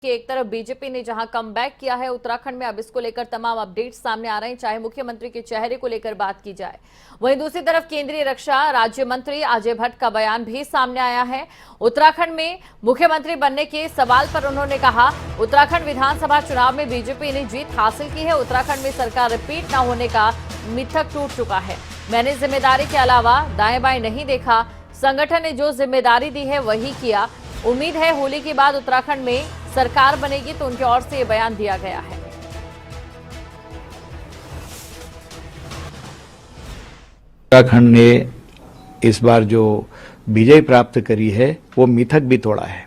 कि एक तरफ बीजेपी ने जहां कमबैक किया है उत्तराखंड में, अब इसको लेकर तमाम अपडेट्स सामने आ रहे हैं, चाहे मुख्यमंत्री के चेहरे को लेकर बात की जाए। वहीं दूसरी तरफ केंद्रीय रक्षा राज्य मंत्री अजय भट्ट का बयान भी सामने आया है। उत्तराखंड में मुख्यमंत्री बनने के सवाल पर उन्होंने कहा, उत्तराखंड विधानसभा चुनाव में बीजेपी ने जीत हासिल की है, उत्तराखंड में सरकार रिपीट न होने का मिथक टूट चुका है। मैंने जिम्मेदारी के अलावा दाएं बाएं नहीं देखा, संगठन ने जो जिम्मेदारी दी है वही किया। उम्मीद है होली के बाद उत्तराखंड में सरकार बनेगी, तो उनकी ओर से ये बयान दिया गया है। उत्तराखंड ने इस बार जो विजय प्राप्त करी है वो मिथक भी तोड़ा है,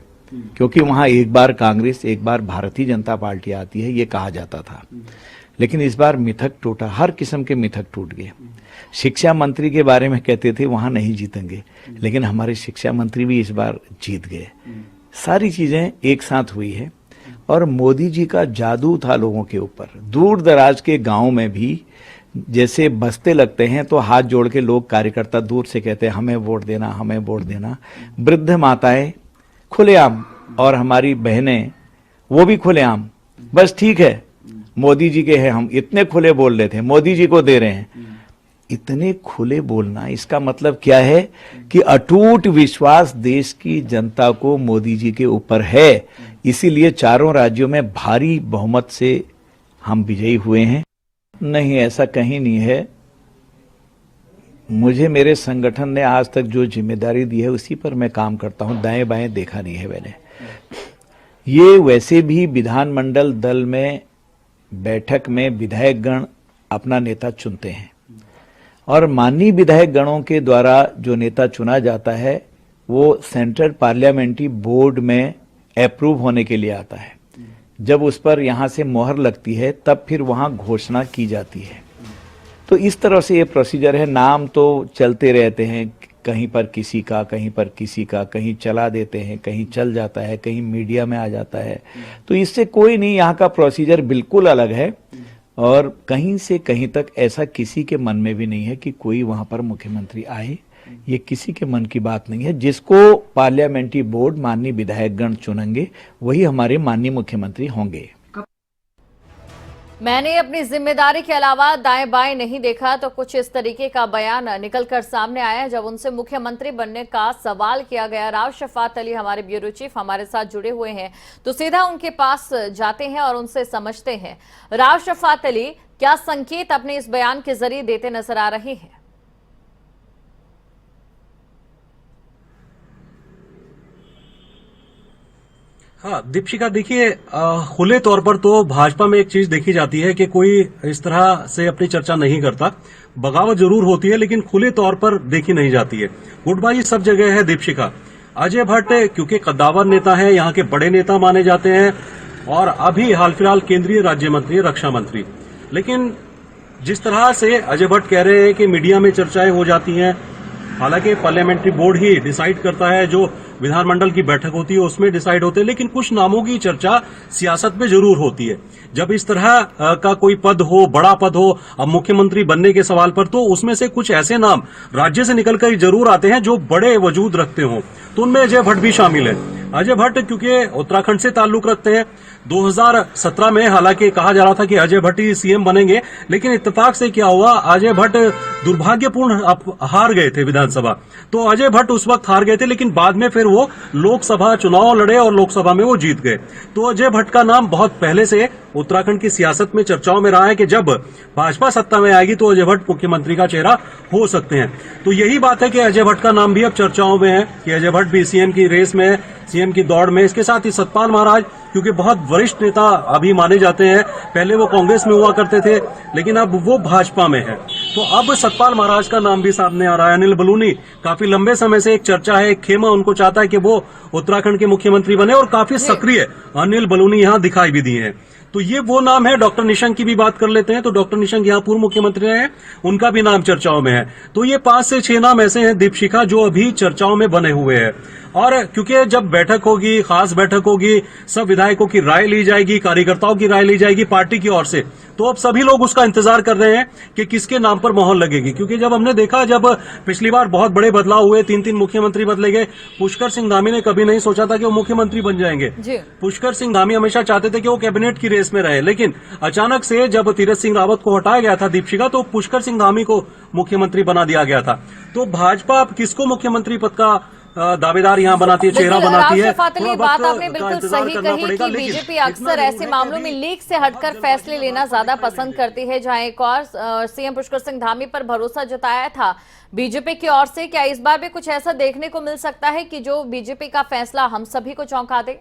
क्योंकि वहां एक बार कांग्रेस एक बार भारतीय जनता पार्टी आती है ये कहा जाता था, लेकिन इस बार मिथक टूटा, हर किस्म के मिथक टूट गए। शिक्षा मंत्री के बारे में कहते थे वहां नहीं जीतेंगे, लेकिन हमारे शिक्षा मंत्री भी इस बार जीत गए। सारी चीजें एक साथ हुई है और मोदी जी का जादू था लोगों के ऊपर। दूर दराज के गांव में भी जैसे बस्ते लगते हैं तो हाथ जोड़ के लोग कार्यकर्ता दूर से कहते हैं हमें वोट देना, हमें वोट देना। वृद्ध माताएं खुलेआम और हमारी बहनें वो भी खुलेआम, बस ठीक है मोदी जी के हैं, हम इतने खुले बोल रहे थे, मोदी जी को दे रहे हैं। इतने खुले बोलना, इसका मतलब क्या है कि अटूट विश्वास देश की जनता को मोदी जी के ऊपर है। इसीलिए चारों राज्यों में भारी बहुमत से हम विजयी हुए हैं। नहीं, ऐसा कहीं नहीं है। मुझे मेरे संगठन ने आज तक जो जिम्मेदारी दी है उसी पर मैं काम करता हूं, दाएं बाएं देखा नहीं है मैंने। ये वैसे भी विधानमंडल दल में बैठक में विधायक गण अपना नेता चुनते हैं और माननीय विधायक गणों के द्वारा जो नेता चुना जाता है वो सेंट्रल पार्लियामेंट्री बोर्ड में अप्रूव होने के लिए आता है। जब उस पर यहां से मोहर लगती है तब फिर वहां घोषणा की जाती है। तो इस तरह से ये प्रोसीजर है। नाम तो चलते रहते हैं, कहीं पर किसी का, कहीं पर किसी का, कहीं चला देते हैं, कहीं चल जाता है, कहीं मीडिया में आ जाता है। तो इससे कोई नहीं, यहाँ का प्रोसीजर बिल्कुल अलग है और कहीं से कहीं तक ऐसा किसी के मन में भी नहीं है कि कोई वहां पर मुख्यमंत्री आए। ये किसी के मन की बात नहीं है। जिसको पार्लियामेंट्री बोर्ड माननीय विधायक गण चुनेंगे वही हमारे माननीय मुख्यमंत्री होंगे। मैंने अपनी जिम्मेदारी के अलावा दाएं बाएं नहीं देखा, तो कुछ इस तरीके का बयान निकलकर सामने आया जब उनसे मुख्यमंत्री बनने का सवाल किया गया। राव शफात अली हमारे ब्यूरो चीफ हमारे साथ जुड़े हुए हैं, तो सीधा उनके पास जाते हैं और उनसे समझते हैं। राव शफात अली, क्या संकेत अपने इस बयान के जरिए देते नजर आ रहे हैं? हाँ दीपशिका, देखिए खुले तौर पर तो भाजपा में एक चीज देखी जाती है कि कोई इस तरह से अपनी चर्चा नहीं करता। बगावत जरूर होती है लेकिन खुले तौर पर देखी नहीं जाती है। गुटबाजी सब जगह है दीपशिका। अजय भट्ट क्योंकि कद्दावर नेता है, यहाँ के बड़े नेता माने जाते हैं और अभी हाल फिलहाल केंद्रीय राज्य मंत्री, रक्षा मंत्री। लेकिन जिस तरह से अजय भट्ट कह रहे हैं कि मीडिया में चर्चाएं हो जाती हैं, हालांकि पार्लियामेंट्री बोर्ड ही डिसाइड करता है, जो विधानमंडल की बैठक होती है उसमें डिसाइड होते हैं, लेकिन कुछ नामों की चर्चा सियासत में जरूर होती है। जब इस तरह का कोई पद हो, बड़ा पद हो, अब मुख्यमंत्री बनने के सवाल पर, तो उसमें से कुछ ऐसे नाम राज्य से निकलकर जरूर आते हैं जो बड़े वजूद रखते हो, तो उनमें अजय भट्ट भी शामिल है। अजय भट्ट क्योंकि उत्तराखंड से ताल्लुक रखते हैं। 2017 में हालांकि कहा जा रहा था कि अजय भट्ट ही सीएम बनेंगे, लेकिन इत्तेफाक से क्या हुआ, अजय भट्ट दुर्भाग्यपूर्ण हार गए थे विधानसभा। तो अजय भट्ट उस वक्त हार गए थे, लेकिन बाद में फिर वो लोकसभा चुनाव लड़े और लोकसभा में वो जीत गए। तो अजय भट्ट का नाम बहुत पहले से उत्तराखंड की सियासत में चर्चाओं में रहा है कि जब भाजपा सत्ता में आएगी तो अजय भट्ट मुख्यमंत्री का चेहरा हो सकते हैं। तो यही बात है कि अजय भट्ट का नाम भी अब चर्चाओं में है कि अजय भट्ट भी सीएम की रेस में है, सीएम की दौड़ में। इसके साथ ही सतपाल महाराज, क्योंकि बहुत वरिष्ठ नेता अभी माने जाते हैं, पहले वो कांग्रेस में हुआ करते थे लेकिन अब वो भाजपा में है, तो अब सतपाल महाराज का नाम भी सामने आ रहा है। अनिल बलूनी, काफी लंबे समय से एक चर्चा है, एक खेमा उनको चाहता है कि वो उत्तराखंड के मुख्यमंत्री बने और काफी सक्रिय अनिल बलूनी यहाँ दिखाई भी दिए हैं। तो ये वो नाम है। डॉक्टर निशंक की भी बात कर लेते हैं, तो डॉक्टर निशंक यहाँ पूर्व मुख्यमंत्री रहे हैं, उनका भी नाम चर्चाओं में है। तो ये 5 से 6 नाम ऐसे हैं दीपशिखा जो अभी चर्चाओं में बने हुए हैं। और क्योंकि जब बैठक होगी, खास बैठक होगी, सब विधायकों की राय ली जाएगी, कार्यकर्ताओं की राय ली जाएगी पार्टी की ओर से, तो अब सभी लोग उसका इंतजार कर रहे हैं कि किसके नाम पर मोहर लगेगी। क्योंकि जब हमने देखा, जब पिछली बार बहुत बड़े बदलाव हुए, 3-3 मुख्यमंत्री बदले गए, पुष्कर सिंह धामी ने कभी कभी नहीं सोचा था कि वो मुख्यमंत्री बन जाएंगे। जी। पुष्कर सिंह धामी हमेशा चाहते थे कि वो कैबिनेट की रेस में रहे, लेकिन अचानक से जब तीरथ सिंह रावत को हटाया गया था दीपशिखा, तो पुष्कर सिंह धामी को मुख्यमंत्री बना दिया गया था। तो भाजपा अब किसको मुख्यमंत्री पद का दावेदार यहाँ बनाती है, चेहरा बनाती है। फातली, बात आपने बिल्कुल सही कही कि बीजेपी अक्सर ऐसे मामलों में लीक से हटकर फैसले लेना ज्यादा पसंद करती है। जहां एक और सीएम पुष्कर सिंह धामी पर भरोसा जताया था बीजेपी की ओर से, क्या इस बार भी कुछ ऐसा देखने को मिल सकता है कि जो बीजेपी का फैसला हम सभी को चौंका दे?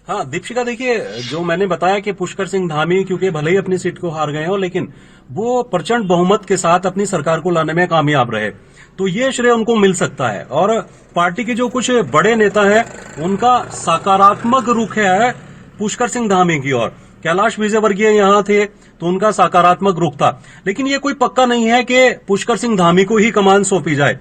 हाँ दीपशिखा, देखिए जो मैंने बताया कि पुष्कर सिंह धामी क्योंकि भले ही अपनी सीट को हार गए हो, लेकिन वो प्रचंड बहुमत के साथ अपनी सरकार को लाने में कामयाब रहे, तो ये श्रेय उनको मिल सकता है। और पार्टी के जो कुछ बड़े नेता हैं उनका सकारात्मक रुख है पुष्कर सिंह धामी की ओर। कैलाश विजयवर्गीय यहाँ थे तो उनका सकारात्मक रुख था, लेकिन ये कोई पक्का नहीं है कि पुष्कर सिंह धामी को ही कमान सौंपी जाए।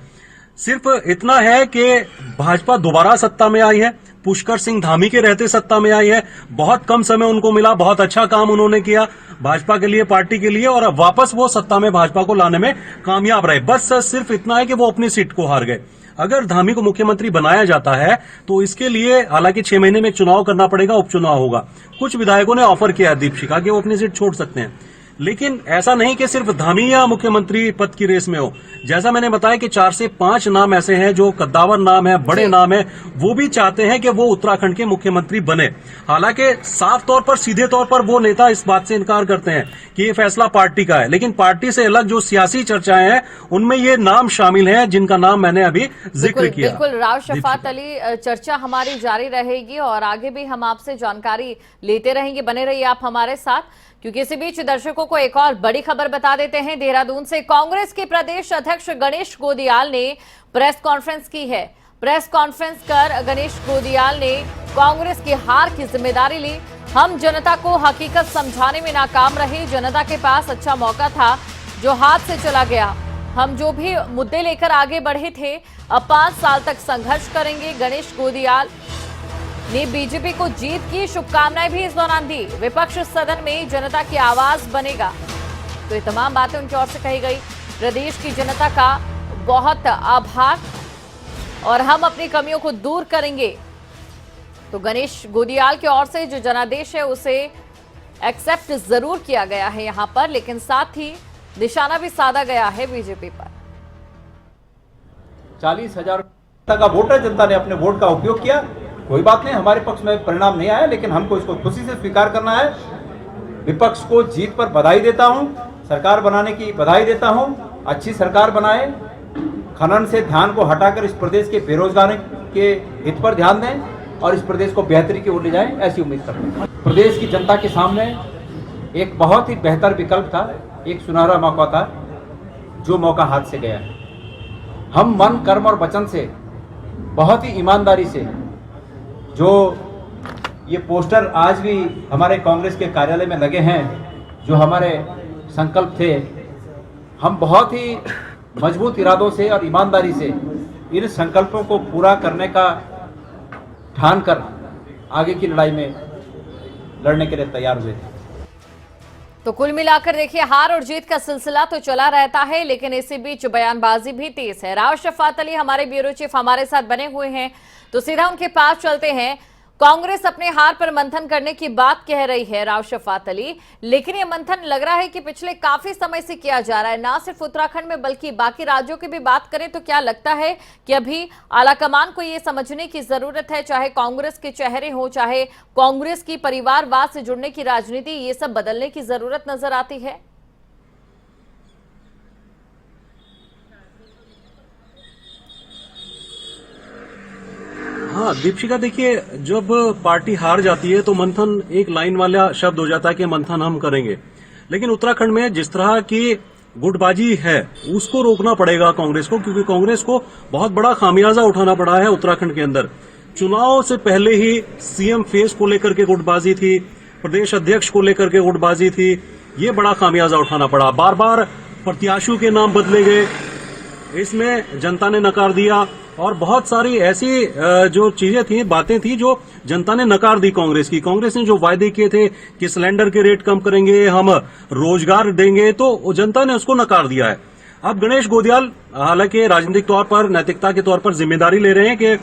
सिर्फ इतना है कि भाजपा दोबारा सत्ता में आई है, पुष्कर सिंह धामी के रहते सत्ता में आई है, बहुत कम समय उनको मिला, बहुत अच्छा काम उन्होंने किया भाजपा के लिए, पार्टी के लिए, और अब वापस वो सत्ता में भाजपा को लाने में कामयाब रहे। बस सिर्फ इतना है कि वो अपनी सीट को हार गए। अगर धामी को मुख्यमंत्री बनाया जाता है तो इसके लिए हालांकि 6 महीने में एक चुनाव करना पड़ेगा, उपचुनाव होगा। कुछ विधायकों ने ऑफर किया है दीपशिखा कि वो अपनी सीट छोड़ सकते हैं, लेकिन ऐसा नहीं कि सिर्फ धामी या मुख्यमंत्री पद की रेस में हो। जैसा मैंने बताया कि 4 से 5 नाम ऐसे हैं जो कद्दावर नाम है, बड़े नाम है, वो भी चाहते हैं कि वो उत्तराखंड के मुख्यमंत्री बने। हालांकि साफ तौर पर, सीधे तौर पर वो नेता इस बात से इनकार करते हैं कि ये फैसला पार्टी का है, लेकिन पार्टी से अलग जो सियासी चर्चाएं हैं उनमें ये नाम शामिल हैं जिनका नाम मैंने अभी जिक्र किया। बिल्कुल राव शफात अली, चर्चा हमारी जारी रहेगी और आगे भी हम आपसे जानकारी लेते रहेंगे। बने रहिए आप हमारे साथ, क्योंकि इसी बीच दर्शकों को एक और बड़ी खबर बता देते हैं। देहरादून से कांग्रेस के प्रदेश अध्यक्ष गणेश गोदियाल ने प्रेस कॉन्फ्रेंस की है। प्रेस कॉन्फ्रेंस कर गणेश गोदियाल ने कांग्रेस की हार की जिम्मेदारी ली। हम जनता को हकीकत समझाने में नाकाम रहे, जनता के पास अच्छा मौका था जो हाथ से चला गया। हम जो भी मुद्दे लेकर आगे बढ़े थे, अब 5 साल तक संघर्ष करेंगे। गणेश गोदियाल ने बीजेपी को जीत की शुभकामनाएं भी इस दौरान दी। विपक्ष सदन में जनता की आवाज बनेगा, तो ये तमाम बातें उनकी ओर से कही गई। प्रदेश की जनता का बहुत आभार और हम अपनी कमियों को दूर करेंगे। तो गणेश गोदियाल की ओर से जो जनादेश है उसे एक्सेप्ट जरूर किया गया है यहां पर, लेकिन साथ ही निशाना भी साधा गया है बीजेपी पर। 40,000 का वोट है, जनता ने अपने वोट का उपयोग किया। कोई बात नहीं, हमारे पक्ष में परिणाम नहीं आया, लेकिन हमको इसको खुशी से स्वीकार करना है। विपक्ष को जीत पर बधाई देता हूं, सरकार बनाने की बधाई देता हूं। अच्छी सरकार बनाए, खनन से ध्यान को हटाकर इस प्रदेश के बेरोजगार के हित पर ध्यान दें और इस प्रदेश को बेहतरी की ओर ले जाएं, ऐसी उम्मीद करते हैं। प्रदेश की जनता के सामने एक बहुत ही बेहतर विकल्प था, एक सुनहरा मौका था, जो मौका हाथ से गया है। हम मन, कर्म और वचन से बहुत ही ईमानदारी से, जो ये पोस्टर आज भी हमारे कांग्रेस के कार्यालय में लगे हैं, जो हमारे संकल्प थे, हम बहुत ही मजबूत इरादों से और ईमानदारी से इन संकल्पों को पूरा करने का ठान कर आगे की लड़ाई में लड़ने के लिए तैयार हुए थे। तो कुल मिलाकर देखिए, हार और जीत का सिलसिला तो चला रहता है, लेकिन इसी बीच बयानबाजी भी तेज है। राव शफात अली हमारे ब्यूरो चीफ हमारे साथ बने हुए हैं, तो सीधा उनके पास चलते हैं। कांग्रेस अपने हार पर मंथन करने की बात कह रही है राव शफात अली, लेकिन ये मंथन लग रहा है कि पिछले काफी समय से किया जा रहा है, ना सिर्फ उत्तराखंड में बल्कि बाकी राज्यों की भी बात करें तो क्या लगता है कि अभी आलाकमान को ये समझने की जरूरत है, चाहे कांग्रेस के चेहरे हो, चाहे कांग्रेस की परिवारवाद से जुड़ने की राजनीति, ये सब बदलने की जरूरत नजर आती है? हाँ दीपशिखा, देखिए जब पार्टी हार जाती है तो मंथन एक लाइन वाला शब्द हो जाता है कि मंथन हम करेंगे, लेकिन उत्तराखंड में जिस तरह की गुटबाजी है उसको रोकना पड़ेगा कांग्रेस को, क्योंकि कांग्रेस को बहुत बड़ा खामियाजा उठाना पड़ा है उत्तराखंड के अंदर। चुनाव से पहले ही सीएम फेस को लेकर के गुटबाजी थी, प्रदेश अध्यक्ष को लेकर के गुटबाजी थी, ये बड़ा खामियाजा उठाना पड़ा। बार बार प्रत्याशियों के नाम बदले गए, इसमें जनता ने नकार दिया। और बहुत सारी ऐसी जो चीजें थी, बातें थी जो जनता ने नकार दी कांग्रेस की। कांग्रेस ने जो वायदे किए थे कि सिलेंडर के रेट कम करेंगे, हम रोजगार देंगे, तो जनता ने उसको नकार दिया है। अब गणेश गोदियाल हालांकि राजनीतिक तौर पर, नैतिकता के तौर पर जिम्मेदारी ले रहे हैं कि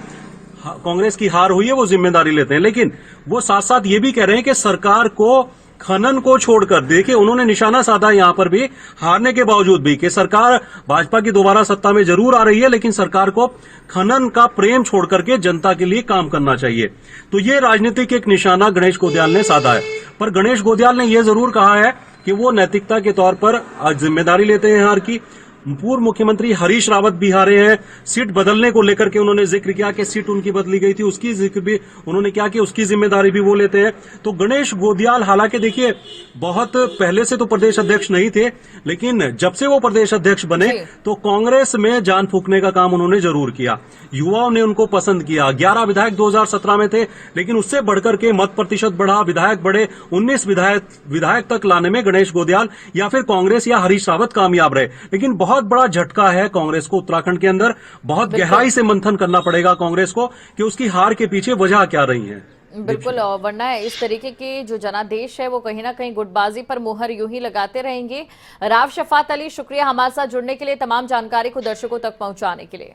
कांग्रेस की हार हुई है, वो जिम्मेदारी लेते हैं, लेकिन वो साथ साथ ये भी कह रहे हैं कि सरकार को खनन को छोड़कर, देखिए उन्होंने निशाना साधा यहां पर भी हारने के बावजूद भी, कि सरकार भाजपा की दोबारा सत्ता में जरूर आ रही है, लेकिन सरकार को खनन का प्रेम छोड़ करके जनता के लिए काम करना चाहिए। तो ये राजनीतिक एक निशाना गणेश गोदियाल ने साधा है। पर गणेश गोदियाल ने यह जरूर कहा है कि वो नैतिकता के तौर पर जिम्मेदारी लेते हैं हार की। पूर्व मुख्यमंत्री हरीश रावत भी हारे हैं। सीट बदलने को लेकर के उन्होंने जिक्र किया कि सीट उनकी बदली गई थी, उसकी जिक्र भी उन्होंने किया कि उसकी जिम्मेदारी भी वो लेते हैं। तो गणेश गोदियाल हालांकि देखिए बहुत पहले से तो प्रदेश अध्यक्ष नहीं थे, लेकिन जब से वो प्रदेश अध्यक्ष बने तो कांग्रेस में जान फूंकने का काम उन्होंने जरूर किया। युवाओं ने उनको पसंद किया। 11 विधायक 2017 में थे, लेकिन उससे बढ़कर के मत प्रतिशत बढ़ा, विधायक बढ़े, 19 विधायक तक लाने में गणेश गोदियाल या फिर कांग्रेस या हरीश रावत कामयाब रहे। लेकिन बहुत बड़ा झटका है कांग्रेस को उत्तराखंड के अंदर। बहुत गहराई से मंथन करना पड़ेगा कांग्रेस को कि उसकी हार के पीछे वजह क्या रही है। बिल्कुल, और वरना इस तरीके के जो जनादेश है वो कहीं ना कहीं गुटबाजी पर मुहर यूं ही लगाते रहेंगे। राव शफात अली, शुक्रिया हमारे साथ जुड़ने के लिए, तमाम जानकारी को दर्शकों तक पहुंचाने के लिए।